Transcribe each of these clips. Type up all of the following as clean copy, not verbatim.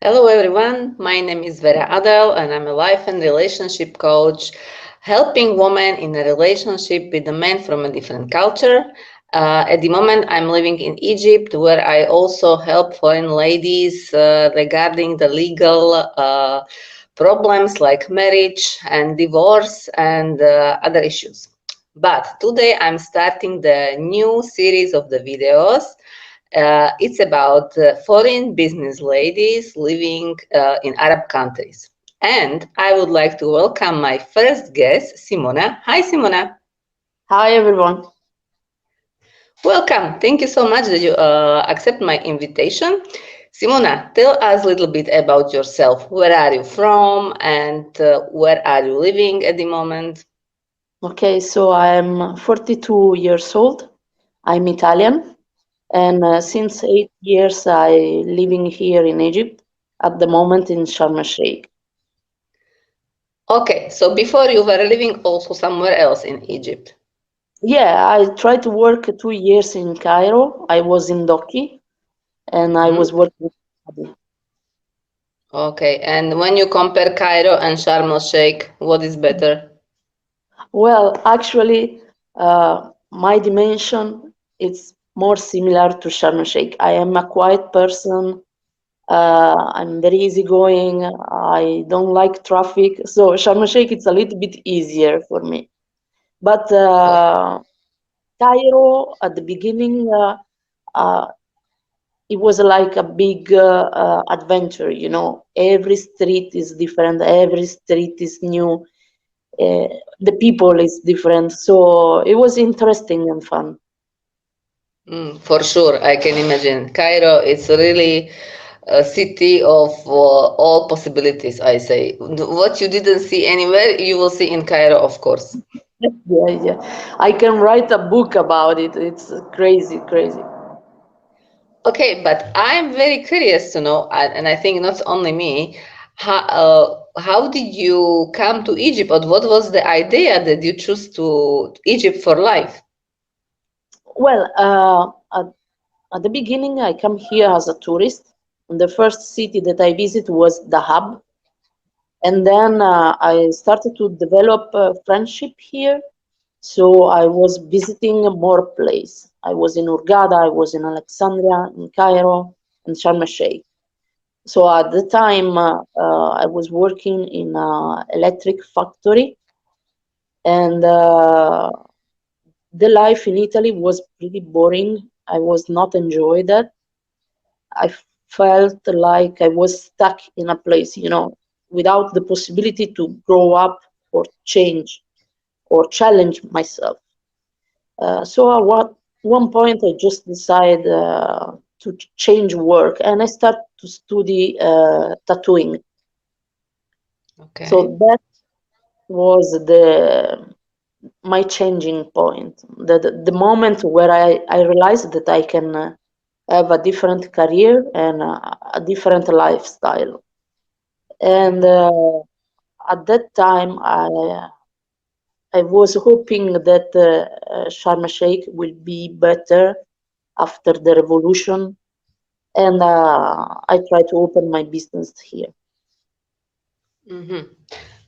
Hello everyone, my name is Vera Adel and I'm a life and relationship coach helping women in a relationship with a man from a different culture. At the moment I'm living in Egypt where I also help foreign ladies regarding the legal problems like marriage and divorce and other issues. But today I'm starting the new series of the videos. It's about foreign business ladies living in Arab countries. And I would like to welcome my first guest, Simona. Hi, Simona. Hi everyone. Welcome. Thank you so much that you accept my invitation. Simona, tell us a little bit about yourself. Where are you from and where are you living at the moment? Okay, so I'm 42 years old. I'm Italian, and since 8 years I living here in Egypt. At the moment in Sharm el-Sheikh. Okay, so before you were living also somewhere else in Egypt. Yeah, I tried to work 2 years in Cairo. I was in Doki, and I Mhm. was working. Okay, and when you compare Cairo and Sharm el-Sheikh, what is better? Well, actually, my dimension is more similar to Sharm el-Sheikh. I am a quiet person. I'm very easygoing. I don't like traffic, so Sharm el-Sheikh it's a little bit easier for me. But Cairo at the beginning, uh, it was like a big adventure. Every street is different. Every street is new. Uh, the people is different. So it was interesting and fun. For sure, I can imagine. Cairo is really a city of all possibilities, I say. What you didn't see anywhere, you will see in Cairo, of course. Yeah, yeah. I can write a book about it. It's crazy, crazy. Okay, but I'm very curious to know, and I think not only me, how did you come to Egypt, or what was the idea that you choose to Egypt for life? Well, at the beginning, I come here as a tourist. And the first city that I visit was Dahab, and then I started to develop friendship here. So I was visiting more place. I was in Hurghada, I was in Alexandria, in Cairo, and Sharm el-Sheikh. So at the time, I was working in an electric factory, and the life in Italy was pretty boring. I was not enjoying that. I felt like I was stuck in a place, without the possibility to grow up or change or challenge myself. So at one point, I just decided to change work and I started to study tattooing. Okay. So that was the my changing point. The moment where I realized that I can have a different career and a different lifestyle. And at that time, I was hoping that Sharm el-Sheikh will be better after the revolution, and I try to open my business here. Mm-hmm.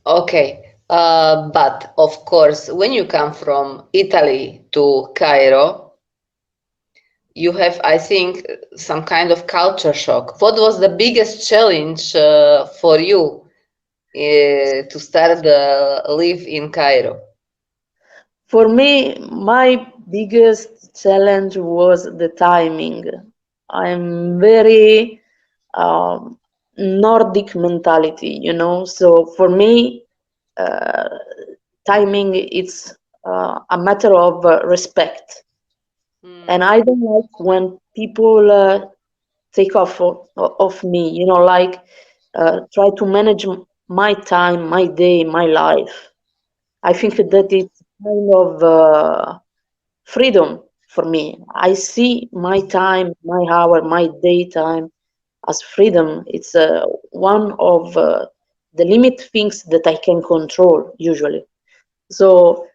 Okay, but of course, when you come from Italy to Cairo, you have, I think, some kind of culture shock. What was the biggest challenge for you to start live in Cairo? For me, my biggest challenge was the timing. I'm very um, Nordic mentality, So for me, uh, timing is a matter of respect, and Mm, I don't like when people take off of me. Like try to manage my time, my day, my life. I think that it's kind of freedom for me. I see my time, my hour, my daytime as freedom. It's one of the limit things that I can control usually. So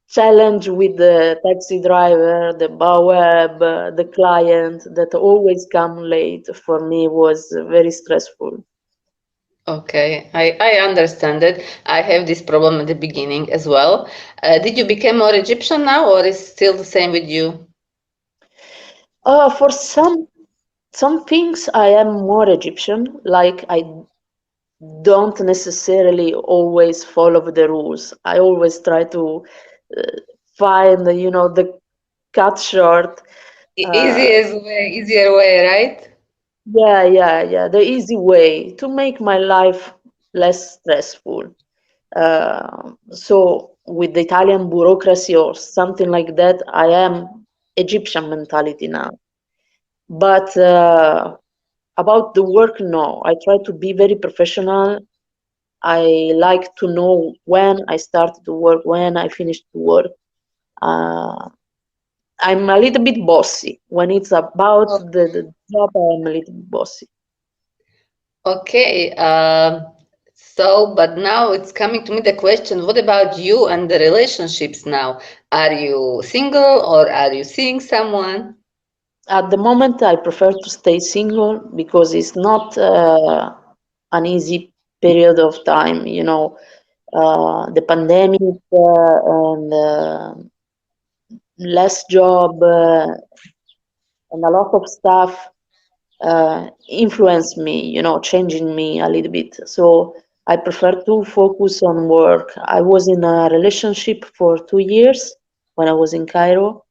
challenge with the taxi driver, the bawab, the client that always come late for me was very stressful. Okay, I understand it. I have this problem at the beginning as well. Did you become more Egyptian now, or is still the same with you? For some things I am more Egyptian, like I don't necessarily always follow the rules. I always try to find, the cut short. Uh, Easier way, right? yeah, yeah, yeah, the easy way to make my life less stressful. So with the Italian bureaucracy or something like that, I am Egyptian mentality now. But about the work, no. I try to be very professional. I like to know when I start to work, when I finish to work. Uh, I'm a little bit bossy. When it's about the job, I'm a little bit bossy. Okay, but now it's coming to me the question, what about you and the relationships now? Are you single or are you seeing someone? At the moment, I prefer to stay single because it's not an easy period of time. The pandemic and less job and a lot of stuff influenced me, changing me a little bit. So I prefer to focus on work. I was in a relationship for 2 years when I was in Cairo,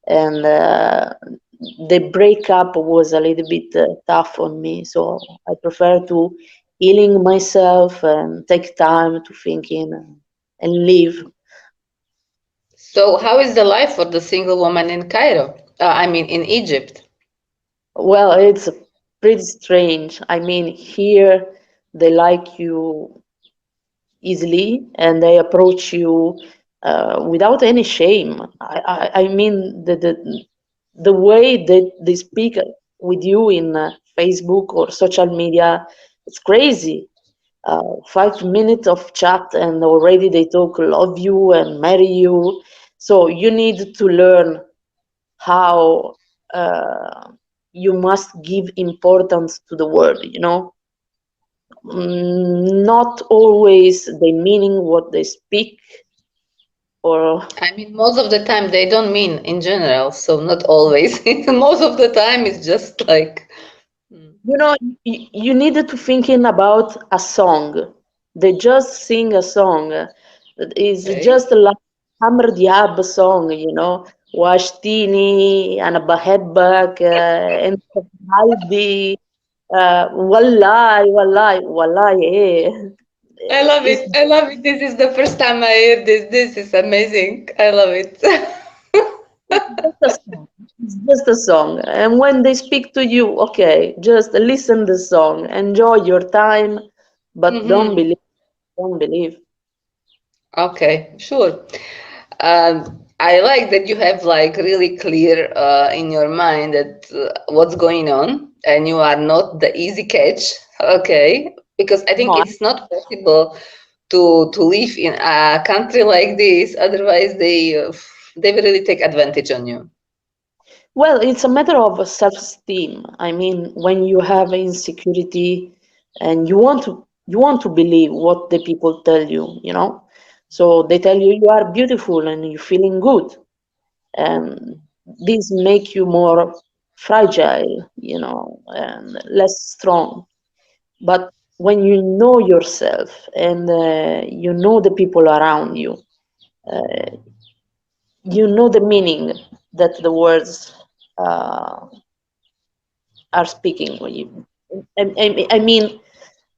and the breakup was a little bit tough on me. So I prefer to healing myself and take time to thinking and live. So how is the life for the single woman in Cairo? I mean, in Egypt. Well, it's pretty strange. I mean, here they like you easily and they approach you without any shame. I mean, the way that they speak with you in Facebook or social media, it's crazy. 5 minutes of chat and already they talk love you and marry you. So you need to learn how you must give importance to the word, not always they meaning what they speak or I mean, most of the time they don't mean in general, so not always. Most of the time it's just like, you needed to thinking about a song. They just sing a song. It's okay. just like Amr Diab song, واشتيني أنا بحبك أنت قلبي والله I love it's it. I love it. This is the first time I hear this. This is amazing. I love it. just a song. It's just a song. And when they speak to you, okay, just listen the song, enjoy your time, but Hmm. don't believe. Okay, sure. I like that you have like really clear in your mind that what's going on, and you are not the easy catch. Okay, because I think No, it's not possible to live in a country like this. Otherwise, they will really take advantage on you. well, it's a matter of self-esteem. I mean, when you have insecurity and you want to believe what the people tell you, So they tell you you are beautiful and you're feeling good. And these make you more fragile, and less strong. But when you know yourself and you know the people around you, uh, you know the meaning that the words uh, are speaking. I mean,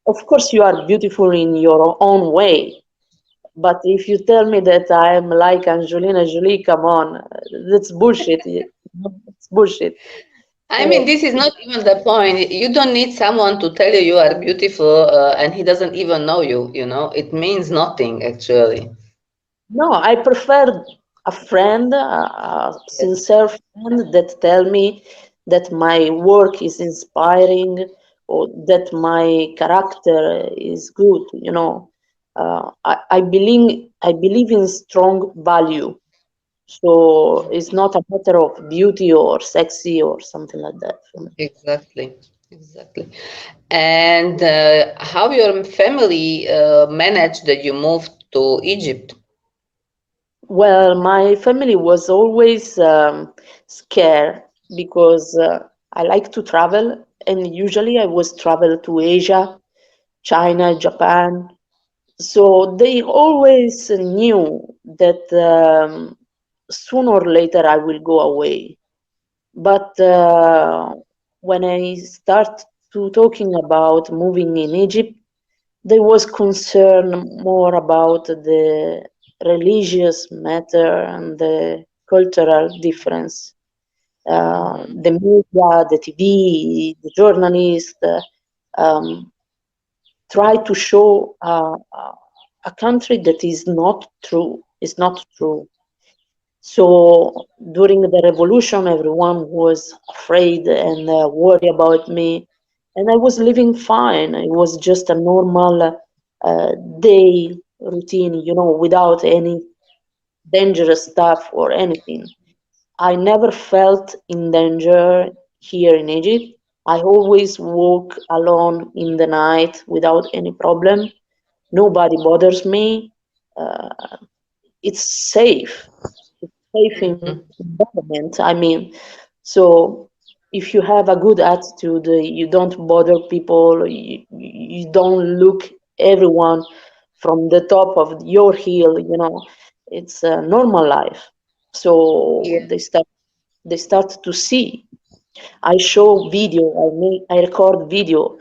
of course, you are beautiful in your own way. But if you tell me that I am like Angelina Jolie, come on, that's bullshit. It's bullshit. I mean, So this is not even the point. You don't need someone to tell you you are beautiful, and he doesn't even know you. You know, it means nothing actually. no, I prefer a friend, a Yes. sincere friend that tell me that my work is inspiring or that my character is good. I believe in strong value. So it's not a matter of beauty or sexy or something like that for me. Exactly, exactly. And how your family managed that you moved to Egypt? Well, my family was always scared because I like to travel, and usually I was travel to Asia, China, Japan. So they always knew that sooner or later I will go away. But when I start to talking about moving in Egypt, there was concern more about the religious matter and the cultural difference. Hmm. The media, the TV, the journalists um, try to show a country that is not true. Is not true. So during the revolution, everyone was afraid and worried about me, and I was living fine. It was just a normal day routine, without any dangerous stuff or anything. I never felt in danger here in Egypt. I always walk alone in the night without any problem. Nobody bothers me. Uh, it's safe. It's safe Hmm. environment. I mean, so if you have a good attitude, you don't bother people, you don't look everyone from the top of your hill, it's a normal life. So Yeah. they start to see. I show video, I record video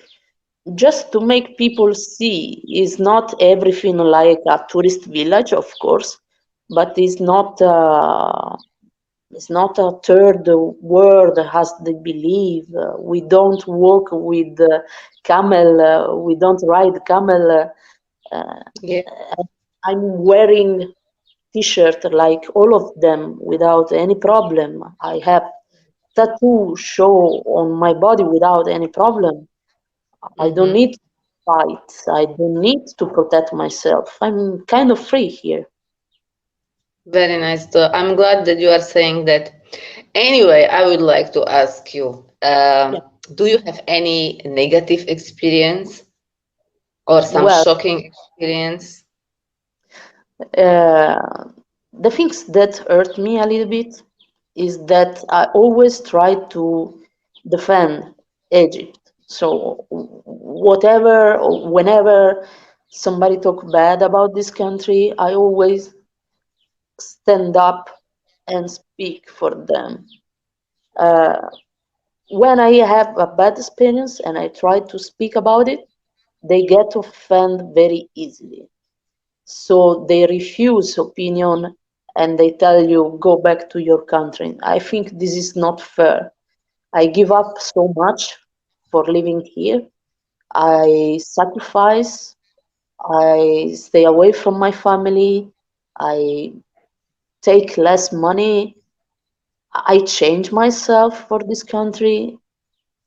just to make people see is not everything like a tourist village, of course, but it's not a third world as they believe. We don't walk with camel. We don't ride camel. Uh, Yeah. I'm wearing t-shirt like all of them without any problem. I have tattoo show on my body without any problem. I don't Hmm. need to fight. I don't need to protect myself. I'm kind of free here. Very nice. So I'm glad that you are saying that. Anyway, I would like to ask you, Yeah. do you have any negative experience or some Well, shocking experience? uh, the things that hurt me a little bit is that I always try to defend Egypt. So whatever or whenever somebody talk bad about this country, I always stand up and speak for them. Uh, when I have a bad experience and I try to speak about it, they get offended very easily. So they refuse opinion and they tell you go back to your country. I think this is not fair. I give up so much for living here. I sacrifice. I stay away from my family. I take less money. I change myself for this country.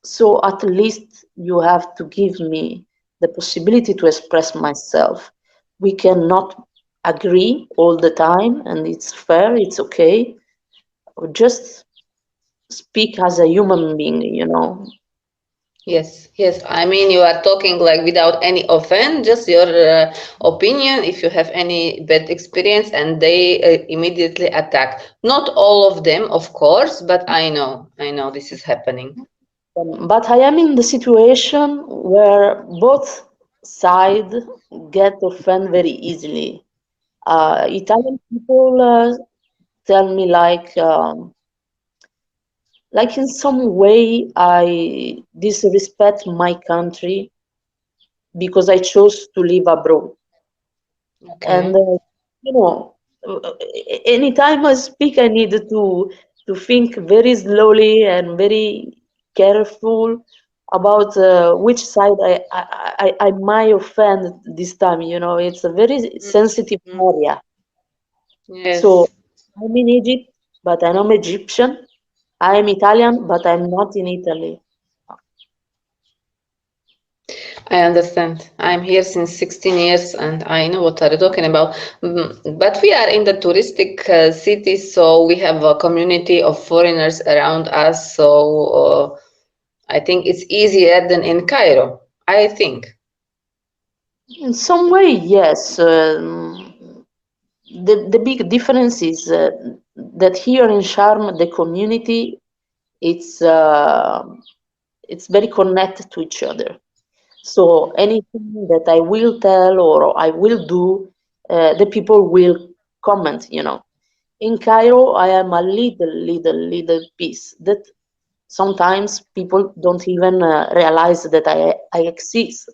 So at least you have to give me the possibility to express myself. We cannot agree all the time, and it's fair, it's okay. Just speak as a human being. Yes, yes. I mean, you are talking like without any offense, just your opinion. If you have any bad experience, and they immediately attack. Not all of them, of course, but I know this is happening. But I am in the situation where both sides get offended very easily. Italian people tell me like in some way I disrespect my country because I chose to live abroad. And Okay. you know, anytime I speak, I need to think very slowly and very careful about which side I might offend this time. It's a very sensitive Mhm. area. So Yes. I'm in Egypt, but I'm Egyptian. I'm Italian, but I'm not in Italy. I understand. I'm here since 16 years and I know what are you talking about. But we are in the touristic city, so we have a community of foreigners around us. So I think it's easier than in Cairo, I think. In some way, yes. The big difference is that here in Sharm, the community it's uh, it's very connected to each other. So anything that I will tell or I will do, the people will comment. In Cairo, I am a little piece that sometimes people don't even realize that I exist.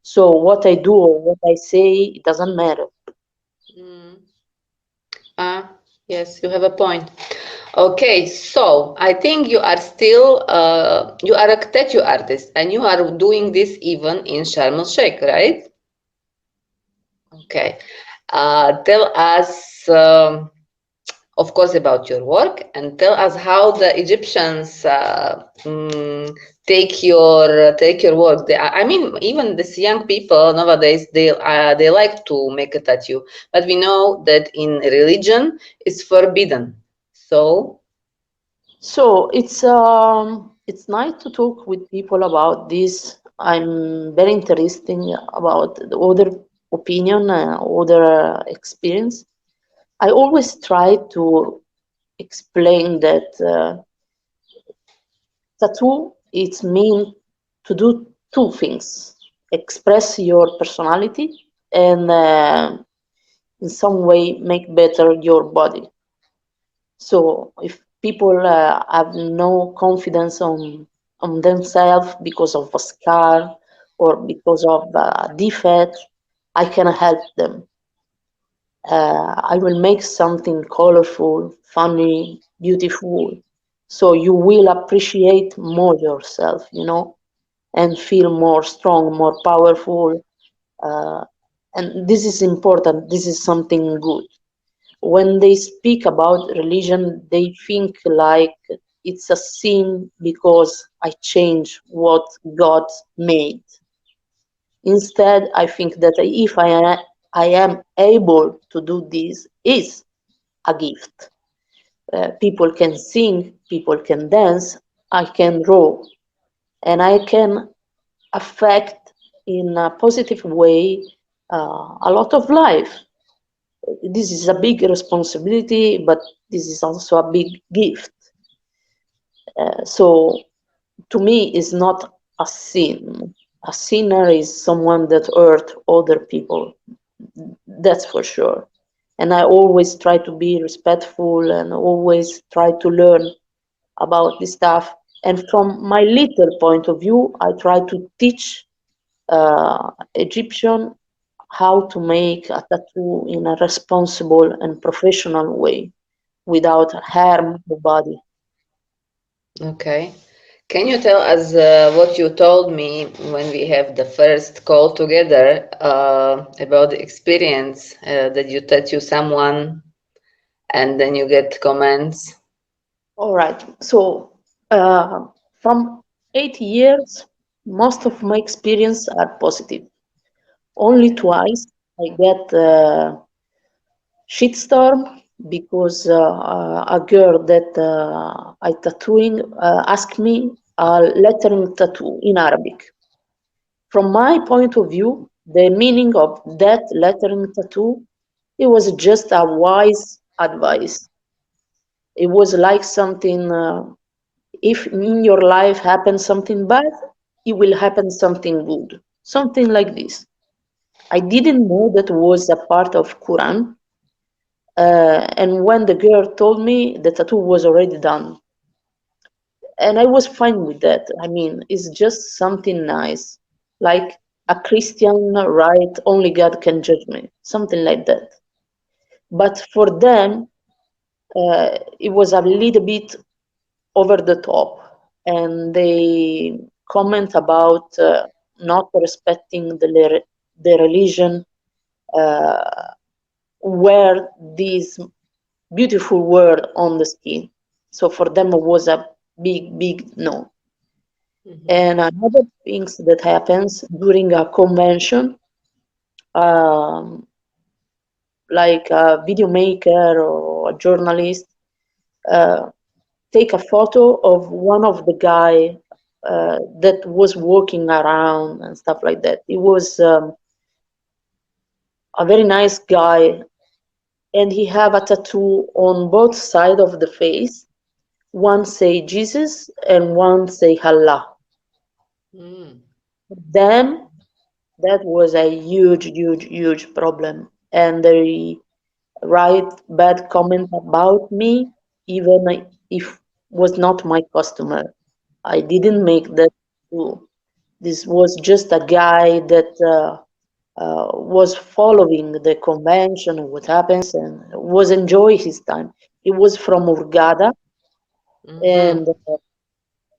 So what I do or what I say, it doesn't matter. Mm. Ah, yes, you have a point. Okay, so I think you are still you are a tattoo artist and you are doing this even in Sharm el Sheikh, right? Okay. Tell us, of course, about your work and tell us how the Egyptians take your work. I mean, even these young people nowadays they like to make a tattoo, but we know that in religion it's forbidden. So, So it's nice to talk with people about this. I'm very interested about the other opinion, other experience. I always try to explain that tattoo it's mean to do two things: express your personality and in some way make better your body. So if people have no confidence on themselves because of a scar or because of a defect, I can help them. I will make something colorful, funny, beautiful, so you will appreciate more yourself, and feel more strong, more powerful. Uh, and this is important. This is something good. When they speak about religion, they think like it's a sin because I change what God made. Instead, I think that if I am able to do this, is a gift. People can sing, people can dance, I can draw, and I can affect in a positive way a lot of life. This is a big responsibility, but this is also a big gift. So to me, it's not a sin. A sinner is someone that hurt other people. That's for sure. And I always try to be respectful and always try to learn about this stuff. And from my little point of view, I try to teach Egyptian how to make a tattoo in a responsible and professional way without harm the body. okay. Can you tell us what you told me when we have the first call together about the experience that you tattoo someone and then you get comments? All right. So from 8 years, most of my experience are positive. Only twice I get shitstorm because a girl that I tattooing asked me a lettering tattoo in Arabic. From my point of view, the meaning of that lettering tattoo, it was just a wise advice. It was like something, if in your life happens something bad, it will happen something good. Something like this. I didn't know that was a part of Quran. And when the girl told me, the tattoo was already done. And I was fine with that. I mean, it's just something nice. Like a Christian right, only God can judge me. Something like that. But for them, it was a little bit over the top. And they comment about not respecting the religion, uh, wear this beautiful word on the skin. So for them, it was a big, big no. Mm-hmm. And another things that happens during a convention, um, like a video maker or a journalist, uh, take a photo of one of the guy that was walking around and stuff like that. He was a very nice guy, and he have a tattoo on both sides of the face. One say Jesus and one say Allah. Mm. Then that was a huge, huge, huge problem, and they write bad comment about me, even if was not my customer. I didn't make that tattoo. This was just a guy that was following the convention and what happens and was enjoy his time. He was from Hurghada Mm-hmm. and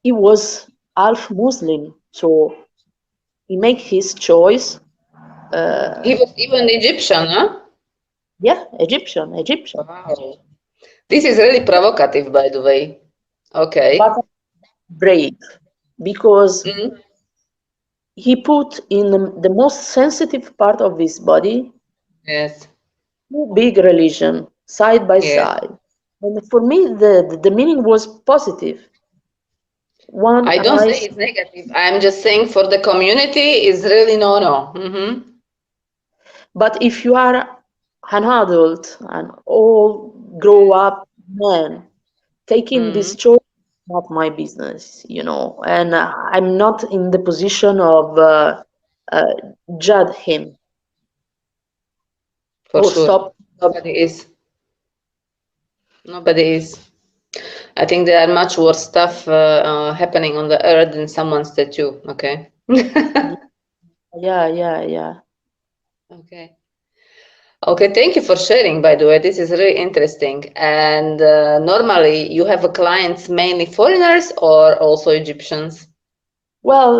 he was half Muslim, so he make his choice. He Uh, was even Egyptian, huh? yeah, Egyptian, Egyptian, Wow. This is really provocative, by the way. but Okay. brave because Mm. he put in the most sensitive part of his body Yes. two big religion side by Yes. side. And for me, the meaning was positive. One I don't say rise, it's negative. I'm just saying for the community is really no. Mm-hmm. but if you are an adult and all grow up man, taking this Mm-hmm. choice is not my business, and I'm not in the position of uh, judge him For or sure. stop. Nobody is. Nobody is. I think there are much worse stuff happening on the earth than someone's tattoo. Okay. Yeah, yeah, yeah. Okay. Okay, thank you for sharing, by the way. This is really interesting. And normally you have a clients mainly foreigners or also Egyptians? Well,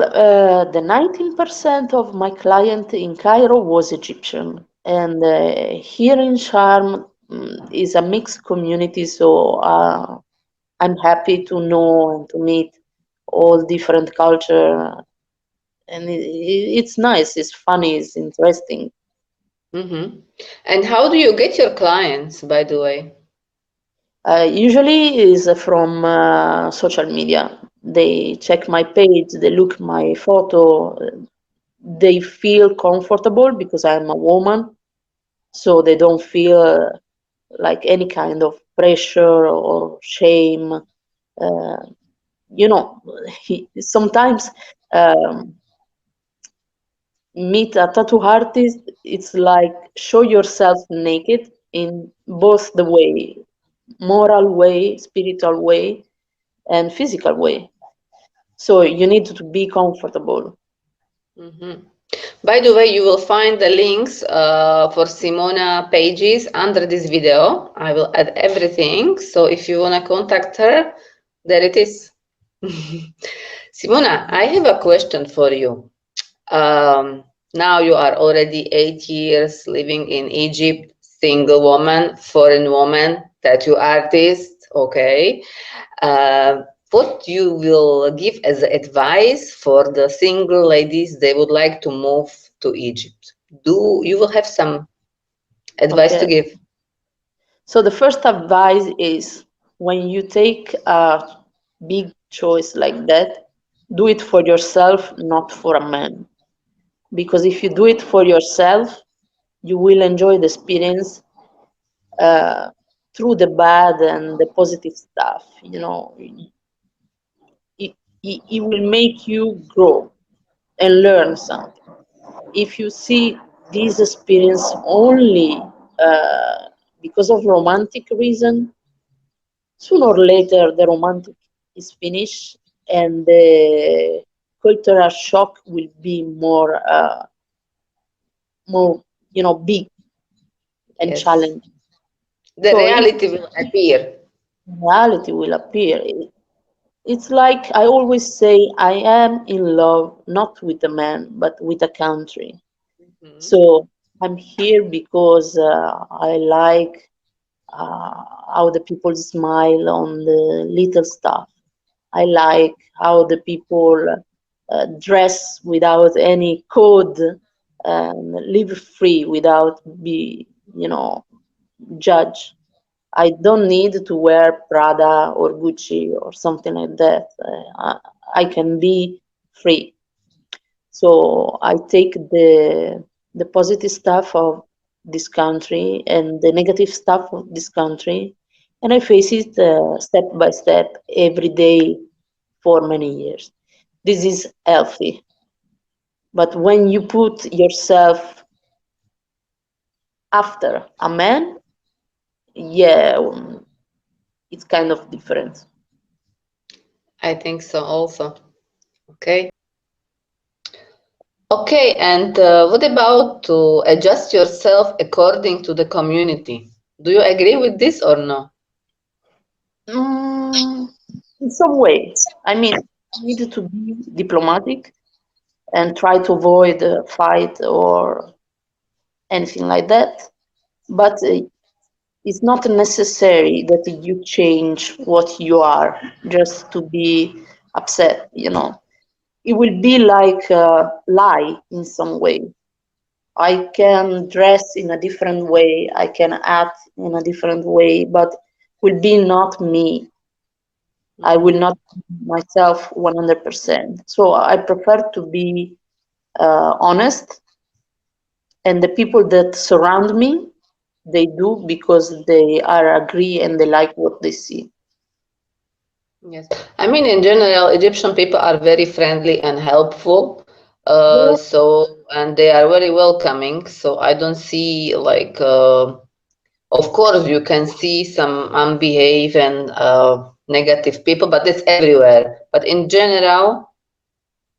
the 19% of my client in Cairo was Egyptian, and here in Sharm is a mixed community, so I'm happy to know and to meet all different culture, and it's nice, it's funny, it's interesting. Mm-hmm. And how do you get your clients, by the way? Usually is from social media. They check my page, they look my photo, they feel comfortable because I'm a woman, so they don't feel like any kind of pressure or shame. Uh, sometimes um, meet a tattoo artist, it's like show yourself naked in both the way, moral way, spiritual way, and physical way. So you need to be comfortable. Mm-hmm. By the way, you will find the links for Simona pages under this video. I will add everything. So if you want to contact her, there it is. Simona, I have a question for you. Now you are already 8 years living in Egypt, single woman, foreign woman, tattoo artist. Okay. Uh, what you will give as advice for the single ladies they would like to move to Egypt? Do you will have some advice to Okay. give? So the first advice is when you take a big choice like that, do it for yourself, not for a man. Because if you do it for yourself, you will enjoy the experience uh, through the bad and the positive stuff. It will make you grow and learn something. If you see this experience only because of romantic reason, sooner or later the romantic is finished and the cultural shock will be more big and Yes. challenging. The So if reality will appear. reality will appear, it's like I always say, I am in love not with a man but with a country. Mhm. So I'm here because I like how the people smile on the little stuff. I like how the people dress without any code and live free without be, judged. I don't need to wear Prada or Gucci or something like that. I can be free. So I take the positive stuff of this country and the negative stuff of this country, and I face it step by step every day for many years. This is healthy. But when you put yourself after a man, yeah, it's kind of different. I think so also. Okay. Okay, and what about to adjust yourself according to the community? Do you agree with this or no? Mm, in some way, I mean, I needed to be diplomatic and try to avoid a fight or anything like that. But it's not necessary that you change what you are just to be upset. It will be like a lie in some way. I can dress in a different way, I can act in a different way, but will be not me. I will Mhm. not be myself 100%. So I prefer to be honest, and the people that surround me, they do because they are agree and they like what they see. Yes. I mean, in general, Egyptian people are very friendly and helpful. Yeah, And they are very welcoming. So I don't see like, of course, you can see some unbehave and negative people, but it's everywhere. But in general,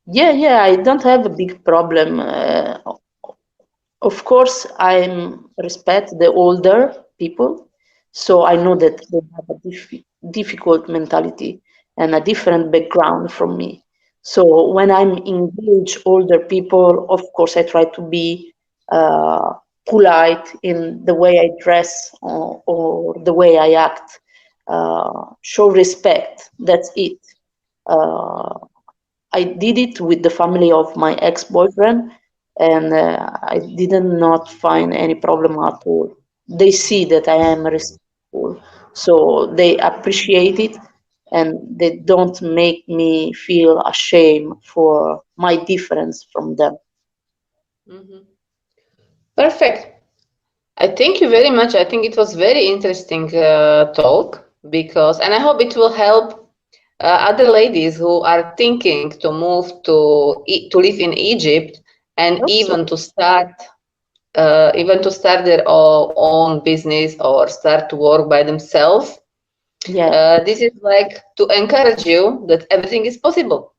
yeah, I don't have a big problem. Of course, I respect the older people, so I know that they have a difficult mentality and a different background from me. So when I'm engage older people, of course, I try to be uh, polite in the way I dress or the way I act. Show respect. That's it. Uh, I did it with the family of my ex-boyfriend, and I did not find any problem at all. They see that I am respectful, so they appreciate it, and they don't make me feel ashamed for my difference from them. mhm. Perfect. I thank you very much. I think it was very interesting talk and I hope it will help other ladies who are thinking to move to live in Egypt and Also, even to start their own business or start to work by themselves. yeah, This is like to encourage you that everything is possible.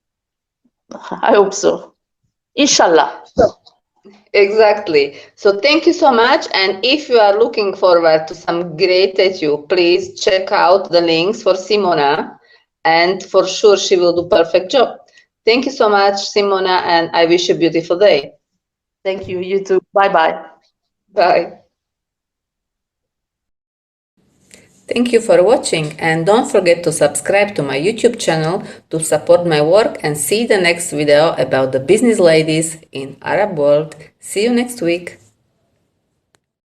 I hope so. Inshallah. So, exactly. So thank you so much. And if you are looking forward to some great tattoo, please check out the links for Simona. And for sure, she will do perfect job. Thank you so much, Simona, and I wish you a beautiful day. Thank you. You too. Bye bye. Bye. Thank you for watching and don't forget to subscribe to my YouTube channel to support my work and see the next video about the business ladies in Arab world. See you next week.